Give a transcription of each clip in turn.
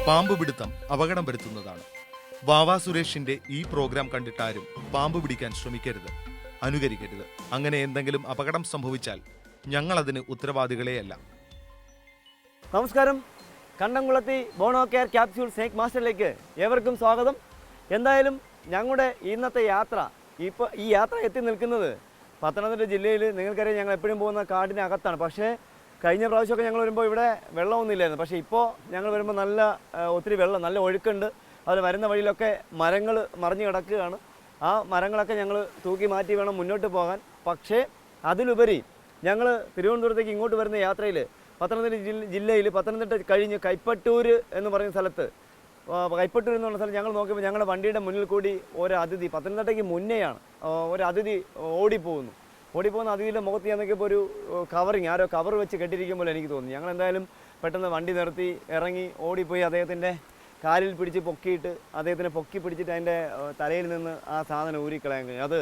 പാമ്പ് പിടുത്തം അപകടം വരുത്തുന്നതാണ്. വാവാ സുരേഷിന്റെ ഈ പ്രോഗ്രാം കണ്ടിട്ടാരും പാമ്പ് പിടിക്കാൻ ശ്രമിക്കരുത്, അനുകരിക്കരുത്. അങ്ങനെ എന്തെങ്കിലും അപകടം സംഭവിച്ചാൽ ഞങ്ങൾ അതിന് ഉത്തരവാദികളെയല്ല. നമസ്കാരം, കണ്ടംകുളത്തി ബോണോ കെയർ ക്യാപ്സ്യൂൾ സ്നേക്ക് മാസ്റ്ററിലേക്ക് ഏവർക്കും സ്വാഗതം. എന്തായാലും ഞങ്ങളുടെ ഇന്നത്തെ യാത്ര ഈ യാത്ര എത്തി നിൽക്കുന്നത് പത്തനംതിട്ട ജില്ലയിൽ. നിങ്ങൾക്കറിയാം, ഞങ്ങൾ എപ്പോഴും പോകുന്ന കാടിനകത്താണ്. പക്ഷേ കഴിഞ്ഞ പ്രാവശ്യമൊക്കെ ഞങ്ങൾ വരുമ്പോൾ ഇവിടെ വെള്ളമൊന്നുമില്ലായിരുന്നു. പക്ഷേ ഇപ്പോൾ ഞങ്ങൾ വരുമ്പോൾ ഒത്തിരി വെള്ളം, നല്ല ഒഴുക്കുണ്ട്. അതിൽ വരുന്ന വഴിയിലൊക്കെ മരങ്ങൾ മറിഞ്ഞു കിടക്കുകയാണ്. ആ മരങ്ങളൊക്കെ ഞങ്ങൾ തൂക്കി മാറ്റി വേണം മുന്നോട്ട് പോകാൻ. പക്ഷേ അതിലുപരി ഞങ്ങൾ തിരുവനന്തപുരത്തേക്ക് ഇങ്ങോട്ട് വരുന്ന യാത്രയിൽ പത്തനംതിട്ട ജില്ലയിൽ പത്തനംതിട്ട കഴിഞ്ഞ് കൈപ്പട്ടൂർ എന്ന് പറയുന്ന സ്ഥലത്ത്, കൈപ്പട്ടൂർ എന്ന് പറഞ്ഞ സ്ഥലം ഞങ്ങൾ നോക്കിയപ്പോൾ ഞങ്ങളുടെ വണ്ടിയുടെ മുന്നിൽ കൂടി ഒരു അതിഥി, പത്തനംതിട്ടയ്ക്ക് മുന്നെയാണ് ഒരു അതിഥി ഓടിപ്പോകുന്ന അതിഥിയുടെ മുഖത്ത് ഞാൻ നോക്കിയപ്പോൾ ഒരു കവറിങ്, ആരോ കവർ വെച്ച് കെട്ടിയിരിക്കുമ്പോൾ എനിക്ക് തോന്നി. ഞങ്ങൾ എന്തായാലും പെട്ടെന്ന് വണ്ടി നിർത്തി ഇറങ്ങി ഓടിപ്പോയി അദ്ദേഹത്തിൻ്റെ കാലിൽ പിടിച്ച് പൊക്കിയിട്ട് അദ്ദേഹത്തിനെ പൊക്കി പിടിച്ചിട്ട് അതിൻ്റെ തലയിൽ നിന്ന് ആ സാധനം ഊരിക്കളയാൻ കഴിഞ്ഞു. അത്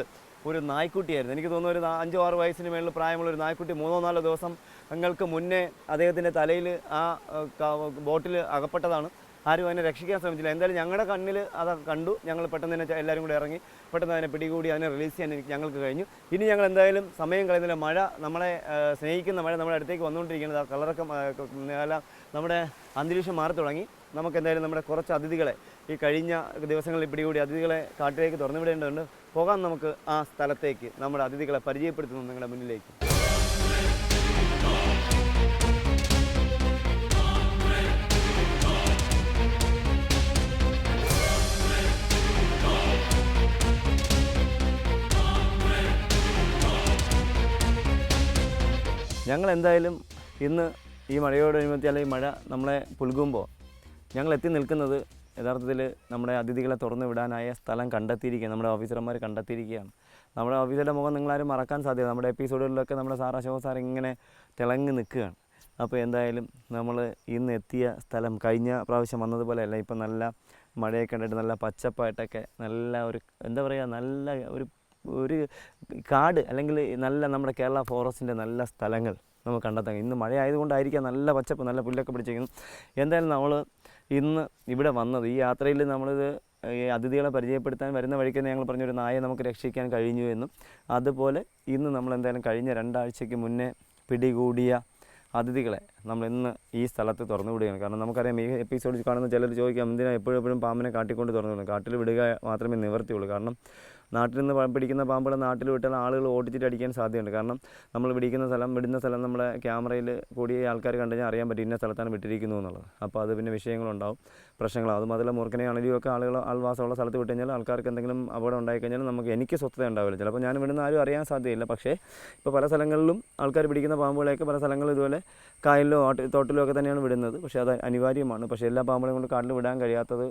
ഒരു നായ്ക്കുട്ടിയായിരുന്നു. എനിക്ക് തോന്നുന്നു ഒരു 5-6 വയസ്സിന് മേളിൽ പ്രായമുള്ളൊരു നായ്ക്കുട്ടി 3-4 ദിവസങ്ങൾക്ക് മുന്നേ അദ്ദേഹത്തിൻ്റെ തലയിൽ ആ ബോട്ടിൽ അകപ്പെട്ടതാണ്. ആരും അതിനെ രക്ഷിക്കാൻ ശ്രമിച്ചില്ല. എന്തായാലും ഞങ്ങളുടെ കണ്ണിൽ അത് കണ്ടു. ഞങ്ങൾ പെട്ടെന്ന് തന്നെ എല്ലാവരും കൂടി ഇറങ്ങി പെട്ടെന്ന് അതിനെ പിടികൂടി അതിനെ റിലീസ് ചെയ്യാൻ ഞങ്ങൾക്ക് കഴിഞ്ഞു. ഇനി ഞങ്ങൾ എന്തായാലും സമയം കളയുന്നില്ല. മഴ, നമ്മളെ സ്നേഹിക്കുന്ന മഴ നമ്മുടെ അടുത്തേക്ക് വന്നുകൊണ്ടിരിക്കുന്നത്. ആ കളറൊക്കെ നമ്മുടെ അന്തരീക്ഷം മാറി തുടങ്ങി. നമുക്ക് എന്തായാലും നമ്മുടെ കുറച്ച് അതിഥികളെ, ഈ കഴിഞ്ഞ ദിവസങ്ങളിൽ പിടികൂടി അതിഥികളെ കാട്ടിലേക്ക് തുറന്നു വിടേണ്ടതുണ്ട്. പോകാം നമുക്ക് ആ സ്ഥലത്തേക്ക്, നമ്മുടെ അതിഥികളെ പരിചയപ്പെടുത്തുന്നു നിങ്ങളുടെ മുന്നിലേക്ക്. ഞങ്ങൾ എന്തായാലും ഇന്ന് ഈ മഴയോടനുബന്ധിച്ച്, അല്ലെങ്കിൽ മഴ നമ്മളെ പുൽകുമ്പോൾ ഞങ്ങൾ എത്തി നിൽക്കുന്നത് യഥാർത്ഥത്തിൽ നമ്മുടെ അതിഥികളെ തുറന്നു വിടാനായ സ്ഥലം കണ്ടെത്തിയിരിക്കുകയാണ്. നമ്മുടെ ഓഫീസർമാർ കണ്ടെത്തിയിരിക്കുകയാണ്. നമ്മുടെ ഓഫീസറുടെ മുഖം നിങ്ങളാരും മറക്കാൻ സാധ്യത. നമ്മുടെ എപ്പിസോഡുകളിലൊക്കെ നമ്മുടെ സാർ അശോക് സാർ ഇങ്ങനെ തിളങ്ങി നിൽക്കുകയാണ്. അപ്പോൾ എന്തായാലും നമ്മൾ ഇന്ന് എത്തിയ സ്ഥലം കഴിഞ്ഞ പ്രാവശ്യം വന്നതുപോലെയല്ല. ഇപ്പം നല്ല മഴയൊക്കെ കണ്ടിട്ട് നല്ല പച്ചപ്പായിട്ടൊക്കെ നല്ല ഒരു, എന്താ പറയുക, നല്ല ഒരു കാട്, അല്ലെങ്കിൽ നല്ല നമ്മുടെ കേരള ഫോറസ്റ്റിൻ്റെ നല്ല സ്ഥലങ്ങൾ നമുക്ക് കണ്ടെത്താം. ഇന്ന് മഴ ആയതുകൊണ്ടായിരിക്കാം നല്ല പച്ചപ്പ്, നല്ല പുല്ലൊക്കെ പിടിച്ചിരിക്കുന്നു. എന്തായാലും നമ്മൾ ഇന്ന് ഇവിടെ വന്നത്, ഈ യാത്രയിൽ നമ്മളിത് ഈ അതിഥികളെ പരിചയപ്പെടുത്താൻ വരുന്ന വഴിക്ക് തന്നെ ഞങ്ങൾ പറഞ്ഞൊരു നായെ നമുക്ക് രക്ഷിക്കാൻ കഴിഞ്ഞു എന്നും, അതുപോലെ ഇന്ന് നമ്മളെന്തായാലും കഴിഞ്ഞ 2 ആഴ്ചയ്ക്ക് മുന്നേ പിടികൂടിയ അതിഥികളെ നമ്മൾ ഇന്ന് ഈ സ്ഥലത്ത് തുറന്നു വിടുകയാണ്. കാരണം നമുക്കറിയാം, ഈ എപ്പിസോഡിൽ കാണുന്ന ചിലർ ചോദിക്കാം, എന്തിനാണ് എപ്പോഴും പാമ്പിനെ കാട്ടിക്കൊണ്ട് തുറന്നു വിടുന്നത്? കാട്ടിൽ വിടുക മാത്രമേ നിവർത്തിയുള്ളൂ. കാരണം നാട്ടിൽ നിന്ന് പിടിക്കുന്ന പാമ്പുകൾ നാട്ടിൽ വിട്ടാൽ ആളുകൾ ഓടിച്ചിട്ട് അടിക്കാൻ സാധ്യതയുണ്ട്. കാരണം നമ്മൾ വിടുന്ന സ്ഥലം നമ്മുടെ ക്യാമറയിൽ കൂടി ആൾക്കാർ കണ്ടു കഴിഞ്ഞാൽ അറിയാൻ പറ്റും ഇന്ന സ്ഥലത്താണ് വിട്ടിരിക്കുന്നു എന്നുള്ളത്. അപ്പോൾ അത് പിന്നെ വിഷയങ്ങളുണ്ടാവും, പ്രശ്നങ്ങളാവും. അതും അതിലെ മൂർഖനെയാണെങ്കിലും ഒക്കെ ആളുകൾ ആൾവാസമുള്ള സ്ഥലത്ത് വിട്ട് കഴിഞ്ഞാൽ ആൾക്കാർക്ക് എന്തെങ്കിലും അപകടം ഉണ്ടായിക്കഴിഞ്ഞാൽ എനിക്ക് സ്വസ്ഥത ഉണ്ടാവില്ല. ചിലപ്പോൾ ഞാൻ വിടുന്ന ആരും അറിയാൻ സാധ്യതയില്ല. പക്ഷേ ഇപ്പോൾ പല സ്ഥലങ്ങളിലും ആൾക്കാർ പിടിക്കുന്ന പാമ്പുകളെയൊക്കെ പല സ്ഥലങ്ങളിലും ഇതുപോലെ കായലിലോ തോട്ടിലോ ഒക്കെ തന്നെയാണ് വിടുന്നത്. പക്ഷേ അത് അനിവാര്യമാണ്. പക്ഷേ എല്ലാ പാമ്പുകളെയും കൊണ്ട് കാട്ടിൽ വിടാൻ കഴിയാത്തത്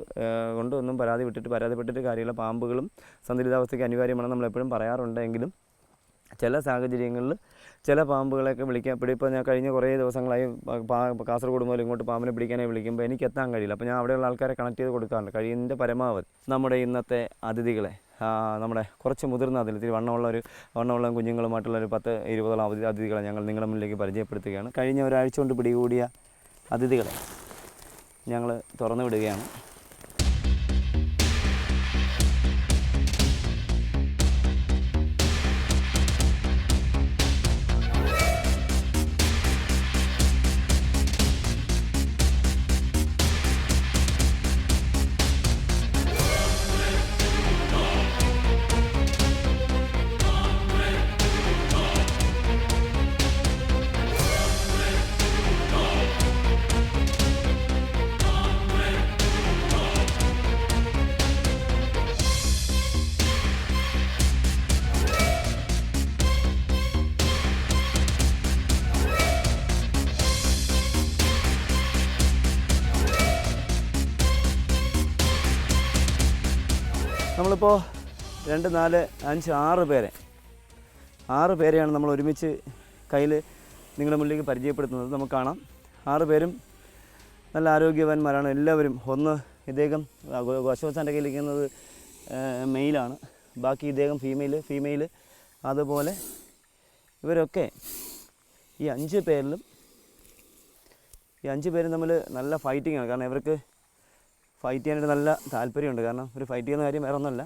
കൊണ്ട് ഒന്നും പരാതിപ്പെട്ടിട്ട് കാര്യമില്ല. പാമ്പുകളും സന്തുലിതാവസ്ഥയ്ക്ക് അനിവാര്യമാണെന്ന് നമ്മളെപ്പോഴും പറയാറുണ്ടെങ്കിലും ചില സാഹചര്യങ്ങളിൽ ചില പാമ്പുകളെയൊക്കെ ഇപ്പോൾ ഞാൻ കഴിഞ്ഞ കുറേ ദിവസങ്ങളായി കാസർഗോഡ് മുതൽ ഇങ്ങോട്ട് പാമ്പിനെ പിടിക്കാനായി വിളിക്കുമ്പോൾ എനിക്ക് എത്താൻ കഴിയില്ല. അപ്പോൾ ഞാൻ അവിടെയുള്ള ആൾക്കാരെ കണക്ട് ചെയ്ത് കൊടുക്കാറുണ്ട്. കഴിയുന്നതിൻ്റെ പരമാവധി നമ്മുടെ ഇന്നത്തെ അതിഥികളെ, നമ്മുടെ കുറച്ച് മുതിർന്ന ഇത്തിരി വണ്ണമുള്ള കുഞ്ഞുങ്ങളുമായിട്ടുള്ള ഒരു 10-20 അതിഥികളെ ഞങ്ങൾ നിങ്ങളുടെ മുന്നിലേക്ക് പരിചയപ്പെടുത്തുകയാണ്. കഴിഞ്ഞ ഒരാഴ്ച കൊണ്ട് പിടികൂടിയ അതിഥികളെ ഞങ്ങൾ തുറന്നു വിടുകയാണ്. നമ്മളിപ്പോൾ 2, 4, 5, 6 പേരെയാണ് നമ്മൾ ഒരുമിച്ച് കയ്യിൽ നിങ്ങളുടെ മുന്നിലേക്ക് പരിചയപ്പെടുത്തുന്നത്. നമുക്ക് കാണാം 6 പേരും നല്ല ആരോഗ്യവാന്മാരാണ് എല്ലാവരും. ഒന്ന് ഇദ്ദേഹം അശോക് സാറിൻ്റെ കയ്യിലിരിക്കുന്നത് മെയിലാണ്, ബാക്കി ഇദ്ദേഹം ഫീമെയിൽ. അതുപോലെ ഇവരൊക്കെ ഈ 5 പേരും തമ്മിൽ നല്ല ഫൈറ്റിങ്ങാണ്. കാരണം ഇവർക്ക് ഫൈറ്റ് ചെയ്യാനായിട്ട് നല്ല താല്പര്യമുണ്ട്. കാരണം ഒരു ഫൈറ്റ് ചെയ്യുന്ന കാര്യം വേറെ ഒന്നുമല്ല,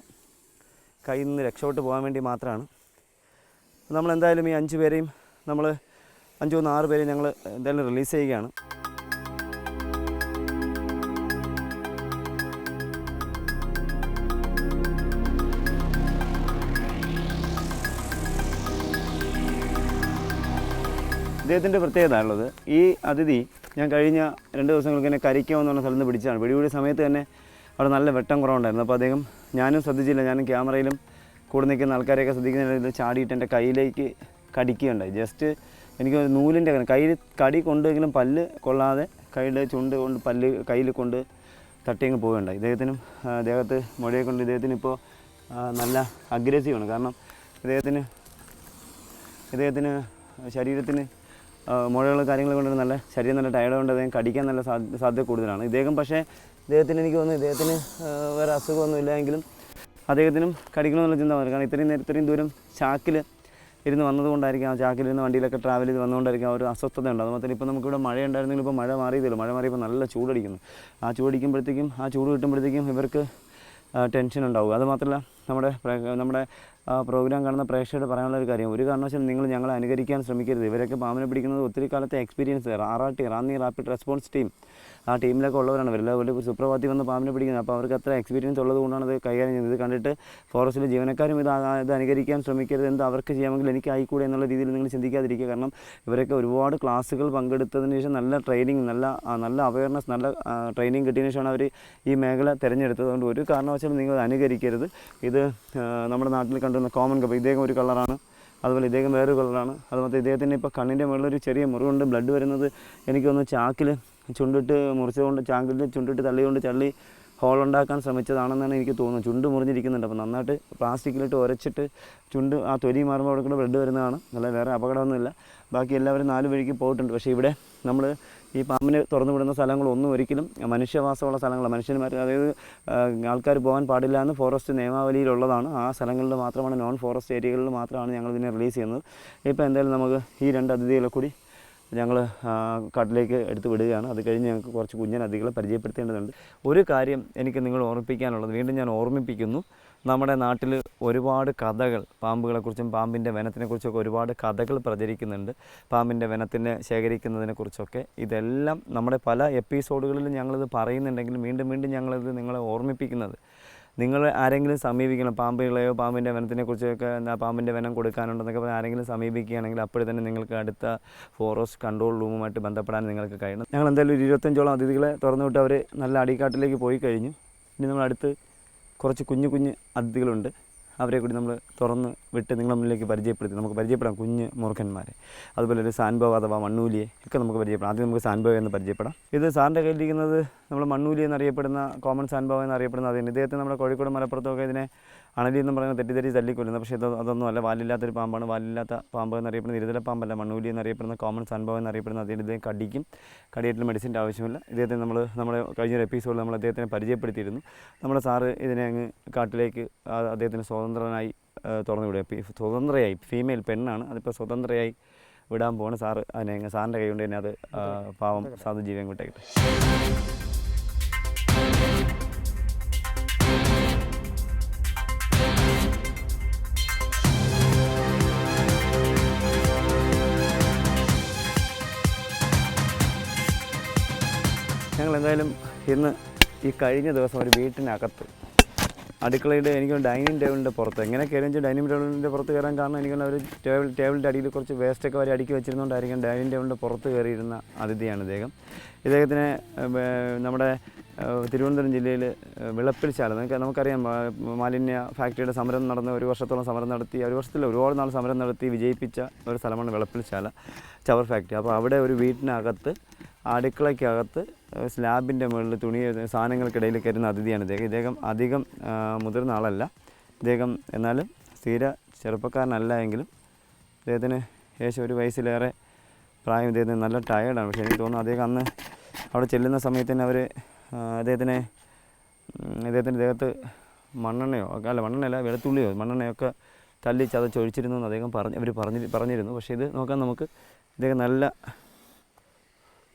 കയ്യിൽ നിന്ന് രക്ഷപ്പെട്ട് പോകാൻ വേണ്ടി മാത്രമാണ്. നമ്മളെന്തായാലും ഈ 5 പേരെയും നമ്മൾ 6 പേരെയും ഞങ്ങൾ എന്തായാലും റിലീസ് ചെയ്യുകയാണ്. ഇദ്ദേഹത്തിൻ്റെ പ്രത്യേകത ഉള്ളത്, ഈ അതിഥി ഞാൻ കഴിഞ്ഞ 2 ദിവസങ്ങൾക്ക് തന്നെ കരിക്കോ എന്ന് പറഞ്ഞ സ്ഥലത്ത് നിന്ന് പിടിച്ചതാണ്. പിടികൂടിയ സമയത്ത് തന്നെ അവിടെ നല്ല വെട്ടം കുറവുണ്ടായിരുന്നു. അപ്പോൾ അദ്ദേഹം, ഞാനും ശ്രദ്ധിച്ചില്ല, ഞാനും ക്യാമറയിലും കൂടെ നിൽക്കുന്ന ആൾക്കാരെയൊക്കെ ശ്രദ്ധിക്കുന്ന ചാടിയിട്ട് എൻ്റെ കയ്യിലേക്ക് കടിക്കുകയുണ്ടായി. ജസ്റ്റ് എനിക്ക് നൂലിൻ്റെ കയ്യിൽ കടി കൊണ്ടെങ്കിലും പല്ല് കൊള്ളാതെ കയ്യുടെ ചുണ്ട് കൊണ്ട് പല്ല് കയ്യിൽ കൊണ്ട് തട്ടിയങ്ങ് പോവുകയുണ്ടായി. ഇദ്ദേഹത്തിനും ദേഹത്ത് മുഴയെ കൊണ്ട് ഇദ്ദേഹത്തിനിപ്പോൾ നല്ല അഗ്രസീവാണ്. കാരണം ഇദ്ദേഹത്തിന് ശരീരത്തിന് മുഴകൾ കാര്യങ്ങൾ കൊണ്ട് നല്ല ശരീരം നല്ല ടയർഡ് കൊണ്ട് അദ്ദേഹം കടിക്കാൻ നല്ല സാധ്യത കൂടുതലാണ്. പക്ഷേ ഇദ്ദേഹത്തിന് എനിക്ക് തോന്നുന്നു ഇദ്ദേഹത്തിന് വേറെ അസുഖമൊന്നും ഇല്ലെങ്കിലും അദ്ദേഹത്തിനും കടിക്കണമെന്നുള്ള ചിന്ത വന്നു. കാരണം ഇത്രയും ദൂരം ചാക്കിൽ ഇരുന്ന് വന്നതുകൊണ്ടായിരിക്കും, ആ ചാക്കിലിരുന്ന് വണ്ടിയിലൊക്കെ ട്രാവൽ ചെയ്ത് വന്നുകൊണ്ടായിരിക്കും ആ ഒരു അസ്വസ്ഥത ഉണ്ട്. അതുമാത്രം ഇപ്പോൾ നമുക്കിവിടെ മഴ ഉണ്ടായിരുന്നെങ്കിൽ ഇപ്പോൾ മഴ മാറിയതല്ലോ, മഴ മാറിയപ്പോൾ നല്ല ചൂടടിക്കുന്നു. ആ ചൂട് കിട്ടുമ്പോഴത്തേക്കും ഇവർക്ക് ടെൻഷൻ ഉണ്ടാവും. അതുമാത്രമല്ല നമ്മുടെ പ്രോഗ്രാം കാണുന്ന പ്രേക്ഷകരോട് പറയാനുള്ള ഒരു കാര്യം, ഒരു കാരണവശാലും നിങ്ങൾ ഞങ്ങളെ അനുകരിക്കാൻ ശ്രമിക്കരുത്. ഇവരൊക്കെ പാമ്പിനെ പിടിക്കുന്നത് ഒത്തിരി കാലത്തെ experience, Ranni rapid response team, ആ ടീമിലൊക്കെ ഉള്ളവരാണ്. ഒരു സുപ്രഭാതത്തിൽ വന്ന് പാമ്പിനെ പിടിക്കുന്നത്. അപ്പോൾ അവർക്ക് അത്ര എക്സ്പീരിയൻസ് ഉള്ളത് കൊണ്ടാണ് അത് കൈകാര്യം ചെയ്യുന്നത്. ഇത് കണ്ടിട്ട് ഫോറസ്റ്റിലെ ജീവനക്കാരും ഇത് അനുകരിക്കാൻ ശ്രമിക്കരുത്. എന്ത് അവർക്ക് ചെയ്യാമെങ്കിൽ എനിക്ക് ആയിക്കൂടെ എന്നുള്ള രീതിയിൽ നിങ്ങൾ ചിന്തിക്കാതിരിക്കുക. കാരണം ഇവരൊക്കെ ഒരുപാട് ക്ലാസ്സുകൾ പങ്കെടുത്തതിന് ശേഷം നല്ല ട്രെയിനിങ്, നല്ല അവയർനെസ്, നല്ല ട്രെയിനിങ് കിട്ടിയതിന് ശേഷമാണ് അവർ ഈ മേഖല തിരഞ്ഞെടുത്തത്. അതുകൊണ്ട് ഒരു കാരണവശാലും നിങ്ങൾ അനുകരിക്കരുത്. ഇത് നമ്മുടെ നാട്ടിൽ കണ്ടുവന്ന കോമൺ കപ്പ്, ഇദ്ദേഹം ഒരു കളറാണ്, അതുപോലെ ഇദ്ദേഹം വേറൊരു കളറാണ്. അതുപോലെ ഇദ്ദേഹത്തിന് ഇപ്പോൾ കണ്ണിൻ്റെ മുകളിലൊരു ചെറിയ മുറിവുണ്ട്. ബ്ലഡ് വരുന്നത് എനിക്കൊന്ന് ചാക്കിൽ ചുണ്ടിട്ട് മുറിച്ചതുകൊണ്ട്, ചാക്കിൽ ചുണ്ടിട്ട് തള്ളി ഹോളുണ്ടാക്കാൻ ശ്രമിച്ചതാണെന്നാണ് എനിക്ക് തോന്നുന്നത്. ചുണ്ട് മുറിഞ്ഞിരിക്കുന്നുണ്ട്. അപ്പോൾ നന്നായിട്ട് പ്ലാസ്റ്റിക്കിലിട്ട് ഉരച്ചിട്ട് ചുണ്ട് ആ തൊലി മാറുമ്പോൾ അവിടെ കൂടെ ബ്ലഡ് വരുന്നതാണ്. അല്ല വേറെ അപകടമൊന്നുമില്ല. ബാക്കി എല്ലാവരും 4 വഴിക്ക് പോയിട്ടുണ്ട്. പക്ഷേ ഇവിടെ നമ്മൾ ഈ പാമ്പിനെ തുറന്നു വിടുന്ന സ്ഥലങ്ങളൊന്നും ഒരിക്കലും മനുഷ്യവാസമുള്ള സ്ഥലങ്ങളാണ്. മനുഷ്യന്മാർ, അതായത് ആൾക്കാർ പോകാൻ പാടില്ല എന്ന് ഫോറസ്റ്റ് നിയമാവലിയിലുള്ളതാണ്. ആ സ്ഥലങ്ങളിൽ മാത്രമാണ്, നോൺ ഫോറസ്റ്റ് ഏരിയകളിൽ മാത്രമാണ് ഞങ്ങളിതിനെ റിലീസ് ചെയ്യുന്നത്. ഇപ്പോൾ എന്തായാലും നമുക്ക് ഈ 2 അതിഥികളെ കൂടി ഞങ്ങൾ കാട്ടിലേക്ക് എടുത്ത് വിടുകയാണ്. അത് കഴിഞ്ഞ് ഞങ്ങൾക്ക് കുറച്ച് കുഞ്ഞൻ അതിഥികളെ പരിചയപ്പെടുത്തേണ്ടതുണ്ട്. ഒരു കാര്യം എനിക്ക് നിങ്ങൾ ഓർമ്മിപ്പിക്കാനുള്ളത്, വീണ്ടും ഞാൻ ഓർമ്മിപ്പിക്കുന്നു, നമ്മുടെ നാട്ടിൽ ഒരുപാട് കഥകൾ, പാമ്പുകളെക്കുറിച്ചും പാമ്പിൻ്റെ വനത്തിനെക്കുറിച്ചൊക്കെ ഒരുപാട് കഥകൾ പ്രചരിക്കുന്നുണ്ട്. പാമ്പിൻ്റെ വനത്തിനെ ശേഖരിക്കുന്നതിനെക്കുറിച്ചൊക്കെ ഇതെല്ലാം നമ്മുടെ പല എപ്പിസോഡുകളിലും ഞങ്ങളിത് പറയുന്നുണ്ടെങ്കിലും വീണ്ടും ഞങ്ങളിത് നിങ്ങളെ ഓർമ്മിപ്പിക്കുന്നത്, നിങ്ങൾ ആരെങ്കിലും സമീപിക്കണം, പാമ്പുകളെയോ പാമ്പിൻ്റെ വനത്തിനെക്കുറിച്ചൊക്കെ പാമ്പിൻ്റെ വനം കൊടുക്കാനുണ്ടെന്നൊക്കെ പറഞ്ഞാൽ ആരെങ്കിലും സമീപിക്കുകയാണെങ്കിൽ അപ്പോൾ തന്നെ നിങ്ങൾക്ക് അടുത്ത ഫോറസ്റ്റ് കൺട്രോൾ റൂമുമായിട്ട് ബന്ധപ്പെടാൻ നിങ്ങൾക്ക് കഴിയണം. ഞങ്ങൾ എന്തായാലും ഒരു 25ഓളം അതിഥികളെ തുറന്നു വിട്ട് അവർ നല്ല അടിക്കാട്ടിലേക്ക് പോയി കഴിഞ്ഞു. ഇനി നമ്മളടുത്ത് കുറച്ച് കുഞ്ഞു അതിഥികളുണ്ട്. അവരെ കൂടി നമ്മൾ തുറന്ന് വിട്ട് നിങ്ങളുടെ മുന്നിലേക്ക് നമുക്ക് പരിചയപ്പെടാം കുഞ്ഞ് മൂർഖന്മാരെ. അതുപോലെ ഒരു സാൻബോ അഥവാ മണ്ണൂലിയെ ഒക്കെ നമുക്ക് പരിചയപ്പെടാം. ആദ്യം നമുക്ക് സാൻബോ എന്ന് പരിചയപ്പെടാം. ഇത് സാറിൻ്റെ കയ്യിലിരിക്കുന്നത് നമ്മൾ മണ്ണൂലി എന്നറിയപ്പെടുന്ന, കോമൺ സാൻബോ എന്നറിയപ്പെടുന്ന അതിന് ഇദ്ദേഹത്തെ നമ്മുടെ കോഴിക്കോട് മലപ്പുറത്തൊക്കെ ഇതിനെ അണലി എന്ന് പറയുന്നത് തെറ്റിദ്ധരിച്ച് തല്ലിക്കൊല്ലുന്നത്. പക്ഷേ അതൊന്നും അല്ല, വാലില്ലാത്തൊരു പാമ്പാണ്. വാലില്ലാത്ത പാമ്പ് എന്നറിയപ്പെടുന്ന ഇരുതല പാമ്പല്ല, മണ്ണൂലി എന്നറിയപ്പെടുന്ന കോമൺ സാൻബോ എന്നറിയപ്പെടുന്ന അതിന് ഇദ്ദേഹം കടിയായിട്ടുള്ള മെഡിസിൻ്റെ ആവശ്യമില്ല. ഇദ്ദേഹത്തെ നമ്മുടെ കഴിഞ്ഞൊരു എപ്പിസോഡിൽ നമ്മൾ അദ്ദേഹത്തിനെ പരിചയപ്പെടുത്തിയിരുന്നു. നമ്മുടെ സാറ് ഇതിനെ അങ്ങ് കാട്ടിലേക്ക് അദ്ദേഹത്തിന് സ്വതന്ത്രനായി തുറന്നു വിടുക. സ്വതന്ത്രയായി, ഫീമെയിൽ പെണ്ണാണ്, അതിപ്പോൾ സ്വതന്ത്രയായി വിടാൻ പോവാണ്. സാറിൻ്റെ കൈ കൊണ്ട് തന്നെ അത് പാവം സാധു ജീവൻ വിട്ടേക്കട്ടെ. ഞങ്ങൾ എന്തായാലും ഇന്ന് ഈ കഴിഞ്ഞ ദിവസം ഒരു വീട്ടിനകത്ത് അടുക്കളയുടെ എനിക്ക് ഡൈനിങ് ടേബിളിൻ്റെ പുറത്ത് എങ്ങനെ കയറിയെന്ന് വെച്ചാൽ ഡൈനിങ് ടേബിളിൻ്റെ പുറത്ത് കയറാൻ കാരണം എനിക്ക് ഒരു ടേബിളിൻ്റെ അടിയിൽ കുറച്ച് വേസ്റ്റൊക്കെ വരെ അടുക്കി വെച്ചിരുന്നുകൊണ്ടായിരിക്കും ഡൈനിങ് ടേബിളിൻ്റെ പുറത്ത് കയറിയിരുന്ന അതിഥിയാണ് ഇദ്ദേഹത്തിന് നമ്മുടെ തിരുവനന്തപുരം ജില്ലയിൽ വിളപ്പിൽശാല, നമുക്കറിയാം, മാലിന്യ ഫാക്ടറിയുടെ സമരം നടന്ന് 1 വർഷത്തോളം സമരം നടത്തി, 1 വർഷത്തിൽ ഒരുപാട് നാൾ സമരം നടത്തി വിജയിപ്പിച്ച ഒരു സ്ഥലമാണ് വിളപ്പിൽശാല ചവർ ഫാക്ടറി. അപ്പോൾ അവിടെ ഒരു വീട്ടിനകത്ത് അടുക്കളയ്ക്കകത്ത് സ്ലാബിൻ്റെ മുകളിൽ സാധനങ്ങൾക്കിടയിൽ കയറുന്ന അതിഥിയാണ് ഇദ്ദേഹം അധികം മുതിർന്ന ആളല്ല ഇദ്ദേഹം, എന്നാലും സ്ഥിര ചെറുപ്പക്കാരനല്ല എങ്കിലും ഇദ്ദേഹത്തിന് ഏകദേശം 1 വയസ്സിലേറെ പ്രായം. ഇദ്ദേഹത്തിന് നല്ല ടയേർഡാണ്. പക്ഷേ എനിക്ക് തോന്നുന്നു അദ്ദേഹം അന്ന് അവിടെ ചെല്ലുന്ന സമയത്ത് തന്നെ അദ്ദേഹത്തിൻ്റെ ദേഹത്ത് മണ്ണെണ്ണയല്ല വെളുത്തുള്ളിയോ മണ്ണെണ്ണയൊക്കെ തല്ലി ചതച്ചൊഴിച്ചിരുന്നു എന്ന് അദ്ദേഹം പറഞ്ഞിരുന്നു. പക്ഷേ ഇത് നോക്കാൻ നമുക്ക് ഇദ്ദേഹം നല്ല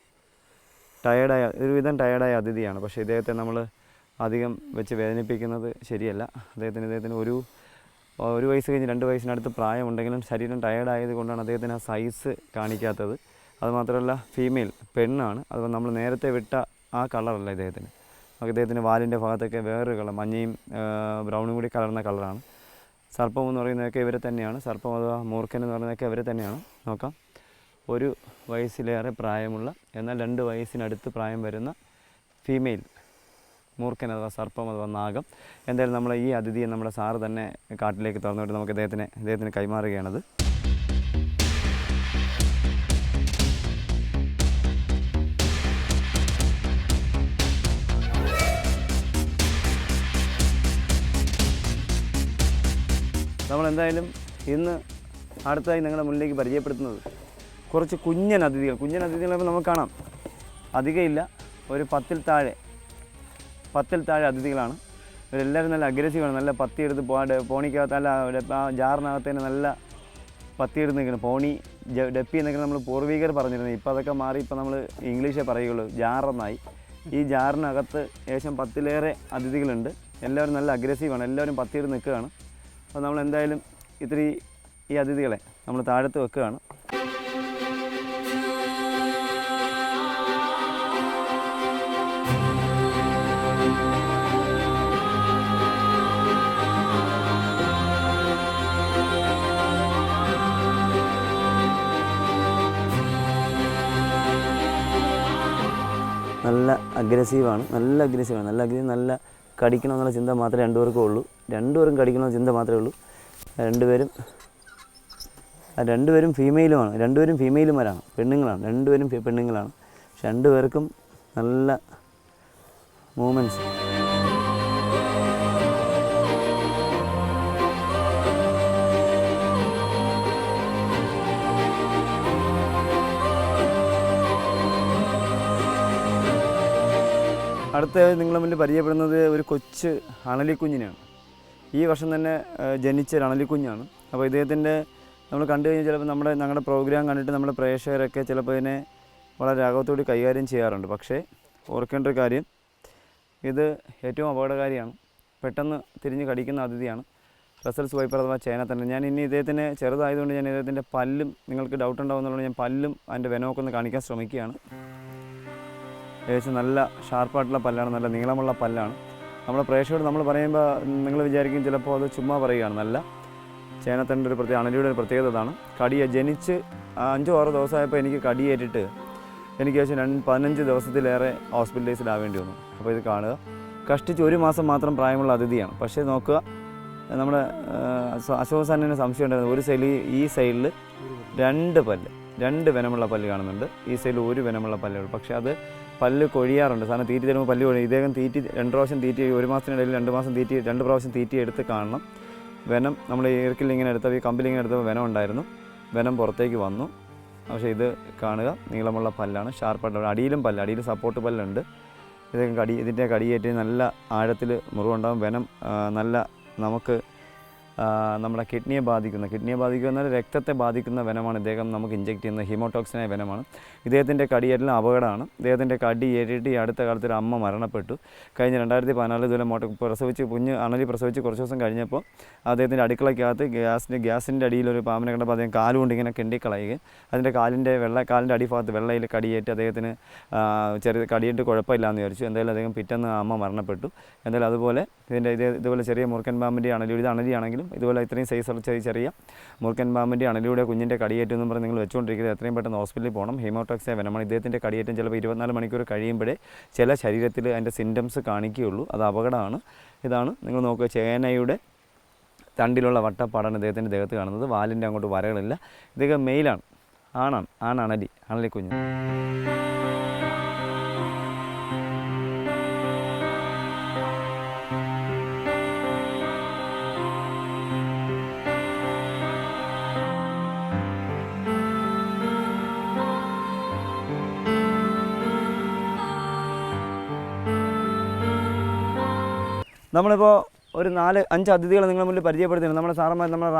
ഒരുവിധം ടയേർഡായ അതിഥിയാണ്. പക്ഷേ ഇദ്ദേഹത്തെ നമ്മൾ അധികം വെച്ച് വേദനിപ്പിക്കുന്നത് ശരിയല്ല. അദ്ദേഹത്തിന് ഒരു വയസ്സ് കഴിഞ്ഞ് 2 വയസ്സിനടുത്ത് പ്രായമുണ്ടെങ്കിലും ശരീരം ടയേർഡായത് കൊണ്ടാണ് അദ്ദേഹത്തിന് ആ സൈസ് കാണിക്കാത്തത്. അതുമാത്രമല്ല ഫീമെയിൽ പെണ്ണാണ്. അതുപോലെ നമ്മൾ നേരത്തെ വിട്ട ആ കളറല്ല ഇദ്ദേഹത്തിന് വാലിൻ്റെ ഭാഗത്തൊക്കെ വേറൊരു കളർ, മഞ്ഞയും ബ്രൗണും കൂടി കലർന്ന കളറാണ്. സർപ്പം എന്ന് പറയുന്നതൊക്കെ ഇവരെ തന്നെയാണ്. സർപ്പം അഥവാ മൂർഖൻ എന്ന് പറയുന്നതൊക്കെ ഇവരെ തന്നെയാണ്. നോക്കാം, 1 വയസ്സിലേറെ പ്രായമുള്ള എന്നാൽ 2 വയസ്സിനടുത്ത് പ്രായം വരുന്ന ഫീമെയിൽ മൂർഖൻ അഥവാ സർപ്പം അഥവാ നാഗം. എന്തായാലും നമ്മൾ ഈ അതിഥിയെ നമ്മുടെ സാറ് തന്നെ കാട്ടിലേക്ക് തുറന്നുവിട്ട് നമുക്ക് ഇദ്ദേഹത്തിന് കൈമാറുകയാണത്. നമ്മളെന്തായാലും ഇന്ന് അടുത്തായി നിങ്ങളുടെ മുന്നിലേക്ക് പരിചയപ്പെടുത്തുന്നത് കുറച്ച് കുഞ്ഞൻ അതിഥികളെ നമുക്ക് കാണാം. അധികമില്ല, ഒരു 10-ൽ താഴെ അതിഥികളാണ്. ഇവരെല്ലാവരും നല്ല അഗ്രസീവാണ്. നല്ല പത്തിയെടുത്ത് പോണിക്കകത്ത് അല്ല ആ ജാറിനകത്ത് തന്നെ നല്ല പത്തിയെടുത്ത് നിൽക്കണം. ഡപ്പി എന്നൊക്കെ നമ്മൾ പൂർവികർ പറഞ്ഞിരുന്നു. ഇപ്പോൾ അതൊക്കെ മാറി, ഇപ്പോൾ നമ്മൾ ഇംഗ്ലീഷേ പറയുള്ളൂ, ജാറെന്നായി. ഈ ജാറിനകത്ത് ഏകദേശം 10-ലേറെ അതിഥികളുണ്ട്. എല്ലാവരും നല്ല അഗ്രസീവാണ്. എല്ലാവരും പത്തിയെടുത്ത് നിൽക്കുകയാണ്. അപ്പോൾ നമ്മളെന്തായാലും ഈ അതിഥികളെ നമ്മൾ താഴത്ത് വെക്കുകയാണ്. നല്ല അഗ്രസീവാണ്. നല്ല കടിക്കണമെന്നുള്ള ചിന്ത മാത്രമേ രണ്ടുപേരും കടിക്കണമെന്ന ചിന്ത മാത്രമേ ഉള്ളൂ. രണ്ടുപേരും ഫീമെയിലുമാണ്. രണ്ടുപേരും ഫീമെയിലുമാരാണ്, പെണ്ണുങ്ങളാണ്. രണ്ടുപേരും പെണ്ണുങ്ങളാണ്. പക്ഷെ 2 പേർക്കും നല്ല മൂമെൻറ്റ്സ്. അടുത്ത നിങ്ങളുടെ മുന്നിൽ പരിചയപ്പെടുന്നത് ഒരു കൊച്ചു അണലിക്കുഞ്ഞിനെയാണ്. ഈ വർഷം തന്നെ ജനിച്ച ഒരു അണലിക്കുഞ്ഞാണ്. അപ്പോൾ ഇദ്ദേഹത്തിൻ്റെ നമ്മൾ കണ്ടു കഴിഞ്ഞാൽ ചിലപ്പോൾ ഞങ്ങളുടെ പ്രോഗ്രാം കണ്ടിട്ട് നമ്മുടെ പ്രേക്ഷകരൊക്കെ ചിലപ്പോൾ ഇതിനെ വളരെ രാഗത്തോടെ കൈകാര്യം ചെയ്യാറുണ്ട്. പക്ഷേ ഓർക്കേണ്ട ഒരു കാര്യം, ഇത് ഏറ്റവും അപകടകാരിയാണ്. പെട്ടെന്ന് തിരിഞ്ഞ് കടിക്കുന്ന അതിഥിയാണ്. റസൽസ് വൈപ്പർ അഥവാ ചേനത്തണ്ടൻ. ഞാൻ ഇനി ഇദ്ദേഹത്തിന് ചെറുതായതുകൊണ്ട് ഞാൻ ഇദ്ദേഹത്തിൻ്റെ പല്ലും, നിങ്ങൾക്ക് ഡൗട്ട് ഉണ്ടാകുന്നുള്ളത് ഞാൻ പല്ലും അതിൻ്റെ വെനമൊക്കെ ഒന്ന് കാണിക്കാൻ ശ്രമിക്കുകയാണ്. ഏകദേശം നല്ല ഷാർപ്പായിട്ടുള്ള പല്ലാണ്, നല്ല നീളമുള്ള പല്ലാണ്. നമ്മുടെ പ്രേക്ഷകരോട് നമ്മൾ പറയുമ്പോൾ നിങ്ങൾ വിചാരിക്കും ചിലപ്പോൾ അത് ചുമ്മാ പറയുകയാണ്. നല്ല ചേനത്തൻ്റെ അണലിയുടെ ഒരു പ്രത്യേകത അതാണ്. ജനിച്ച് 5-6 ദിവസമായപ്പോൾ എനിക്ക് കടിയേറ്റിട്ട് എനിക്ക് ഏകദേശം 15 ദിവസത്തിലേറെ ഹോസ്പിറ്റലൈസ്ഡ് ആവേണ്ടി വന്നു. അപ്പോൾ ഇത് കാണുക, കഷ്ടിച്ച് 1 മാസം മാത്രം പ്രായമുള്ള അതിഥിയാണ്. പക്ഷേ നോക്കുക, നമ്മുടെ അശോക് സാറിന് സംശയം ഉണ്ടായിരുന്നു. ഒരു സൈഡിൽ ഈ സൈഡിൽ 2 വെനമുള്ള പല്ല് കാണുന്നുണ്ട്, ഈ സൈഡിൽ 1 വെനമുള്ള പല്ലുകൾ. പക്ഷേ അത് പല്ല് കൊഴിയാറുണ്ട്. സാധനം തീറ്റി തരുമ്പോൾ പല്ല് കൊഴിയും. ഇദ്ദേഹം 2 പ്രാവശ്യം തീറ്റി, 1 മാസത്തിനിടയിൽ 2 പ്രാവശ്യം തീറ്റി എടുത്ത് കാണണം. വെനം നമ്മൾ ഈർക്കിൽ ഇങ്ങനെ എടുത്തപ്പോൾ, ഈ കമ്പിൽ ഇങ്ങനെ എടുത്തപ്പോൾ വെനം ഉണ്ടായിരുന്നു. വെനം പുറത്തേക്ക് വന്നു. പക്ഷേ ഇത് കാണുക, നീളമുള്ള പല്ലാണ്, ഷാർപ്പായിട്ട്. അടിയിൽ സപ്പോർട്ട് പല്ലുണ്ട്. ഇതിൻ്റെ കടിയേറ്റ് നല്ല ആഴത്തിൽ മുറിവുണ്ടാകും. വെനം നല്ല നമുക്ക് നമ്മുടെ കിഡ്നിയെ ബാധിക്കുന്ന രക്തത്തെ ബാധിക്കുന്ന വെനമാണ് ഇദ്ദേഹം നമുക്ക് ഇഞ്ചെക്ട് ചെയ്യുന്ന ഹീമോടോക്സിനായ വെനമാണ്. ഇദ്ദേഹത്തിൻ്റെ കടിയേറ്റലും അപകടമാണ്. ഇദ്ദേഹത്തിൻ്റെ കടിയേറ്റിട്ട് ഈ അടുത്ത കാലത്ത് ഒരു അമ്മ മരണപ്പെട്ടു. കഴിഞ്ഞ 2014 ഇതുപോലെ അണലി പ്രസവിച്ച് കുറച്ച് ദിവസം കഴിഞ്ഞപ്പോൾ അദ്ദേഹത്തിൻ്റെ അടുക്കളയ്ക്കകത്ത് ഗ്യാസിൻ്റെ അടിയിൽ ഒരു പാമ്പിനെ കണ്ടപ്പോൾ അദ്ദേഹം കാലുകൊണ്ട് ഇങ്ങനെ കിണ്ടിക്കളയുകയും അതിൻ്റെ കാലിൻ്റെ അടിഭാഗത്ത് വെള്ളയിൽ കടിയേറ്റ് അദ്ദേഹത്തിന് ചെറിയ കടിയേറ്റ് കുഴപ്പമില്ലാന്ന് വിചാരിച്ചു. എന്തായാലും അദ്ദേഹം പിറ്റേന്ന് അമ്മ മരണപ്പെട്ടു. എന്തായാലും അതുപോലെ ഇതുപോലെ ചെറിയ മൂർഖൻ പാമ്പിൻ്റെ അണലിയാണെങ്കിലും ഇതുപോലെ ഇത്രയും സൈസുള്ള ചെറിയ മൂർഖൻ പാമ്പിൻ്റെ അണലിയുടെ കുഞ്ഞിൻ്റെ കടിയേറ്റെന്നും പറഞ്ഞ് നിങ്ങൾ വെച്ചുകൊണ്ടിരിക്കുന്നത് എത്രയും പെട്ടെന്ന് ഹോസ്പിറ്റലിൽ പോകണം. ഹീമോടോക്സിൻ വെനമാണ്. ഇദ്ദേഹത്തിൻ്റെ കടിയേറ്റം ചിലപ്പോൾ 24 മണിക്കൂർ കഴിയുമ്പോഴേ ചില ശരീരത്തിൽ അതിൻ്റെ സിംറ്റംസ് കാണിക്കുകയുള്ളൂ. അത് അപകടമാണ്. ഇതാണ് നിങ്ങൾ നോക്കുക, ചേനയുടെ തണ്ടിലുള്ള വട്ടപ്പാടാണ് ഇദ്ദേഹത്തിൻ്റെ ദേഹത്ത് കാണുന്നത്. വാലിൻ്റെ അങ്ങോട്ട് വരകളില്ല. ഇദ്ദേഹം മെയിലാണ്, അണലിക്കുഞ്ഞ്. നമ്മളിപ്പോൾ ഒരു 4-5 അതിഥികളെ നിങ്ങളുടെ മുന്നിൽ പരിചയപ്പെടുത്തുന്നു. നമ്മുടെ സാറന്മാർ, നമ്മുടെ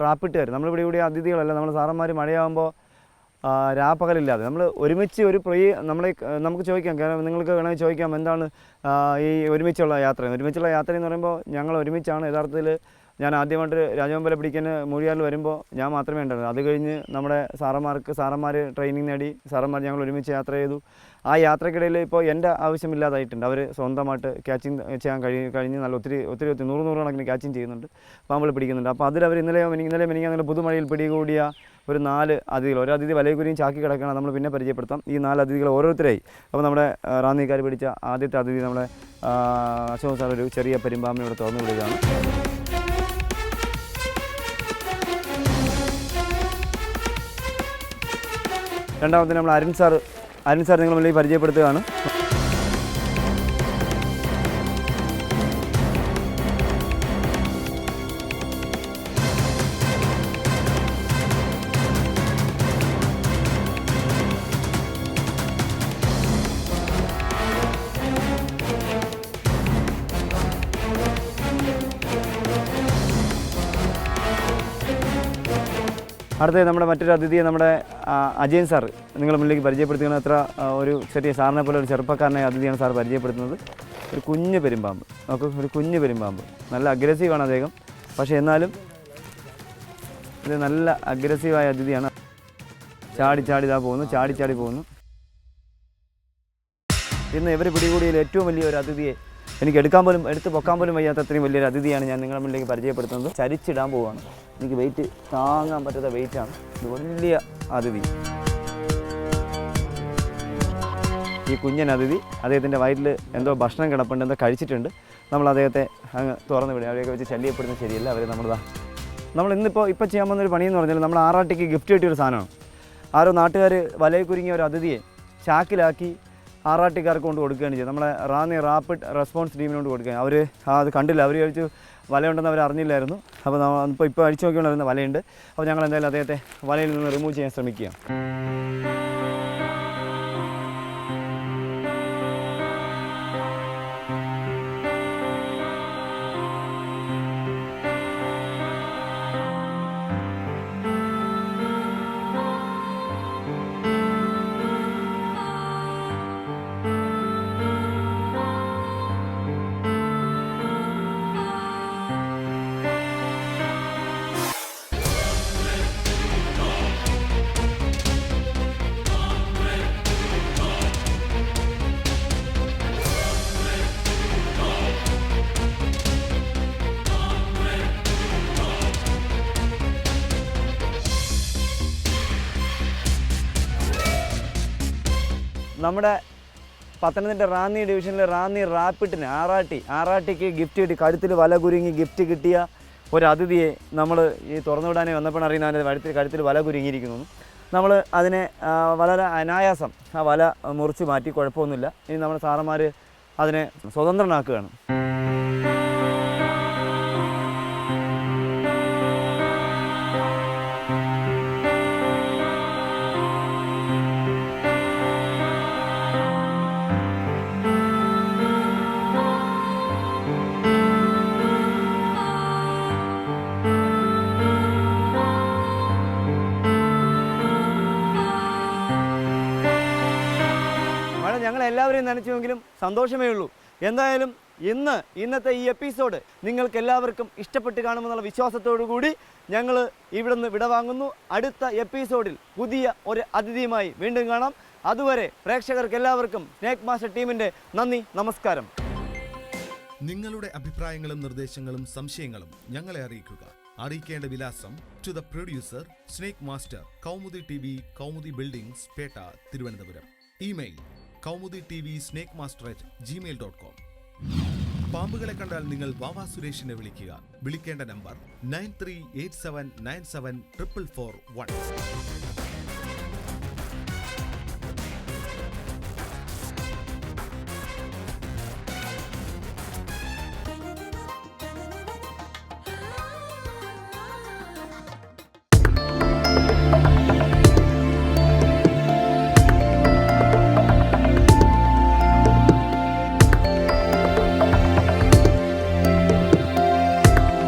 റാപ്പിട്ടുകാർ, നമ്മളിവിടെ അതിഥികളല്ല. നമ്മുടെ സാറന്മാർ മഴയാകുമ്പോൾ രാപ്പകലില്ലാതെ നമ്മൾ ഒരുമിച്ച് നമുക്ക് ചോദിക്കാം, കാരണം നിങ്ങൾക്ക് വേണമെങ്കിൽ ചോദിക്കാം എന്താണ് ഈ ഒരുമിച്ചുള്ള യാത്ര എന്ന് പറയുമ്പോൾ ഞങ്ങൾ ഒരുമിച്ചാണ്. യഥാർത്ഥത്തിൽ ഞാൻ ആദ്യമായിട്ട് രാജവെമ്പല പിടിക്കാൻ മൂഴിയാറിൽ വരുമ്പോൾ ഞാൻ മാത്രമേ ഉണ്ടായിരുന്നു. അത് കഴിഞ്ഞ് നമ്മുടെ സാറന്മാർ ട്രെയിനിങ് നേടി, ഞങ്ങൾ ഒരുമിച്ച് യാത്ര ചെയ്തു. ആ യാത്രക്കിടയിൽ ഇപ്പോൾ എൻ്റെ ആവശ്യമില്ലാതായിട്ടുണ്ട്. അവർ സ്വന്തമായിട്ട് ക്യാച്ചിങ് ചെയ്യാൻ കഴിഞ്ഞ് നല്ല ഒത്തിരി നൂറുകണക്കിന് ക്യാച്ചിങ് ചെയ്യുന്നുണ്ട്, പാമ്പുകൾ പിടിക്കുന്നുണ്ട്. അപ്പോൾ അതിൽ അവർ ഇന്നലെ മെനിങ്ങാന്ന് പുതുമഴയിൽ പിടികൂടിയ ഒരു 4 അതിഥികൾ, ഒരു അതിഥി വലയക്കുരിയും ചാക്കി കിടക്കണം. നമ്മൾ പിന്നെ പരിചയപ്പെടുത്താം ഈ 4 അതിഥികൾ ഓരോരുത്തരായി. അപ്പോൾ നമ്മുടെ റാന്നിക്കാർ പിടിച്ച ആദ്യത്തെ അതിഥി നമ്മുടെ അശോക് സാർ ഒരു ചെറിയ പെരുമ്പാമ്പിനെ ഇവിടെ തുറന്നു വിടുകയാണ്. രണ്ടാമത്തെ നമ്മൾ അരുൺ സാർ നിങ്ങൾ മുന്നിൽ പരിചയപ്പെടുത്തുകയാണ്. അടുത്തത് നമ്മുടെ മറ്റൊരു അതിഥിയെ നമ്മുടെ അജയൻ സാർ നിങ്ങളുടെ മുന്നിലേക്ക് പരിചയപ്പെടുത്തുകയാണ്. അത്ര ഒരു ചെറിയ സാറിനെ പോലെ ഒരു ചെറുപ്പക്കാരനായ അതിഥിയാണ് സാർ പരിചയപ്പെടുത്തുന്നത്. ഒരു കുഞ്ഞു പെരുമ്പാമ്പ്, ഒരു കുഞ്ഞു പെരുമ്പാമ്പ്, നല്ല അഗ്രസീവാണ് അദ്ദേഹം. പക്ഷേ എന്നാലും ഇത് നല്ല അഗ്രസീവായ അതിഥിയാണ്. ചാടി പോകുന്നു. ഇന്ന് ഇവർ പിടികൂടിയതിൽ ഏറ്റവും വലിയൊരു അതിഥിയെ എനിക്ക് എടുത്ത് പൊക്കാൻ പോലും വയ്യാത്ത അത്രയും വലിയൊരു അതിഥിയാണ് ഞാൻ നിങ്ങളുടെ മുന്നിലേക്ക് പരിചയപ്പെടുത്തുന്നത്. ചരിച്ചിടാൻ പോവുകയാണ്. എനിക്ക് വെയിറ്റ് താങ്ങാൻ പറ്റാത്ത വെയിറ്റാണ്. ഇത് വലിയ അതിഥി, ഈ കുഞ്ഞൻ അതിഥി. അദ്ദേഹത്തിൻ്റെ വയറ്റിൽ എന്തോ ഭക്ഷണം കിടപ്പുണ്ട്, എന്തോ കഴിച്ചിട്ടുണ്ട്. നമ്മൾ അദ്ദേഹത്തെ അങ്ങ് തുറന്നു വിടുക. അവരെയൊക്കെ വെച്ച് ശല്യപ്പെടുന്നത് ശരിയല്ല. നമ്മൾ ഇപ്പോൾ ചെയ്യാൻ പോകുന്നൊരു പണിയെന്ന് പറഞ്ഞാൽ നമ്മൾ ആറാട്ടിക്ക് ഗിഫ്റ്റ് കിട്ടിയൊരു സാധനമാണ്. ആരോ നാട്ടുകാർ വലയിൽ കുരുങ്ങിയ ഒരു അതിഥിയെ ചാക്കിലാക്കി ആറാട്ടിക്കാർക്ക് കൊണ്ട് കൊടുക്കുകയാണ് ചെയ്തത്. നമ്മളെ റാന്നി റാപ്പിഡ് റെസ്പോൺസ് ടീമിനോട് കൊടുക്കുകയാണ്. അവർ അത് കണ്ടില്ല, അവർ കഴിച്ചു വലയുണ്ടെന്ന് അവർ അറിഞ്ഞില്ലായിരുന്നു. അപ്പോൾ ഇപ്പോൾ അടിച്ചു നോക്കിക്കൊണ്ടിരുന്ന വലയുണ്ട്. അപ്പോൾ ഞങ്ങൾ എന്തായാലും അദ്ദേഹത്തെ വലയിൽ നിന്ന് റിമൂവ് ചെയ്യാൻ ശ്രമിക്കുക. നമ്മുടെ പത്തനംതിട്ട റാന്നി ഡിവിഷനിലെ റാന്നി റാപ്പിഡിന് ആറാട്ടിക്ക് ഗിഫ്റ്റ് കിട്ടി. കഴുത്തിൽ വല കുരുങ്ങി ഗിഫ്റ്റ് കിട്ടിയ ഒരു അതിഥിയെ നമ്മൾ ഈ തുറന്നുവിടാനേ വന്നപ്പോൾ അറിയുന്ന കഴുത്തിൽ വല കുരുങ്ങിയിരിക്കുന്നു. നമ്മൾ അതിനെ വളരെ അനായാസം ആ വല മുറിച്ച് മാറ്റി, കുഴപ്പമൊന്നുമില്ല. ഇനി നമ്മുടെ സാറന്മാർ അതിനെ സ്വതന്ത്രനാക്കുകയാണ്. ഞങ്ങളെല്ലാവരെയും നനച്ചുവെങ്കിലും സന്തോഷമേ ഉള്ളൂ. എന്തായാലും ഇന്നത്തെ ഈ എപ്പിസോഡ് നിങ്ങൾക്ക് എല്ലാവർക്കും ഇഷ്ടപ്പെട്ട് കാണുമെന്നുള്ള വിശ്വാസത്തോടു കൂടി ഞങ്ങൾ ഇവിടുന്ന് വിടവാങ്ങുന്നു. അടുത്ത എപ്പിസോഡിൽ പുതിയ ഒരു അതിഥിയുമായി വീണ്ടും കാണാം. അതുവരെ പ്രേക്ഷകർക്ക് എല്ലാവർക്കും സ്നേക് മാസ്റ്റർ ടീമിൻ്റെ നന്ദി, നമസ്കാരം. നിങ്ങളുടെ അഭിപ്രായങ്ങളും നിർദ്ദേശങ്ങളും സംശയങ്ങളും ഞങ്ങളെ അറിയിക്കുക. അറിയിക്കേണ്ട വിലാസം: to the producer, snake master, Kaumudi TV, Kaumudi buildings, Pettah, Thiruvananthapuram. Email: kaumudi.tvsnakemaster@gmail.com. പാമ്പുകളെ കണ്ടാൽ നിങ്ങൾ വാവാ സുരേഷിനെ വിളിക്കുക. വിളിക്കേണ്ട നമ്പർ 9387974441.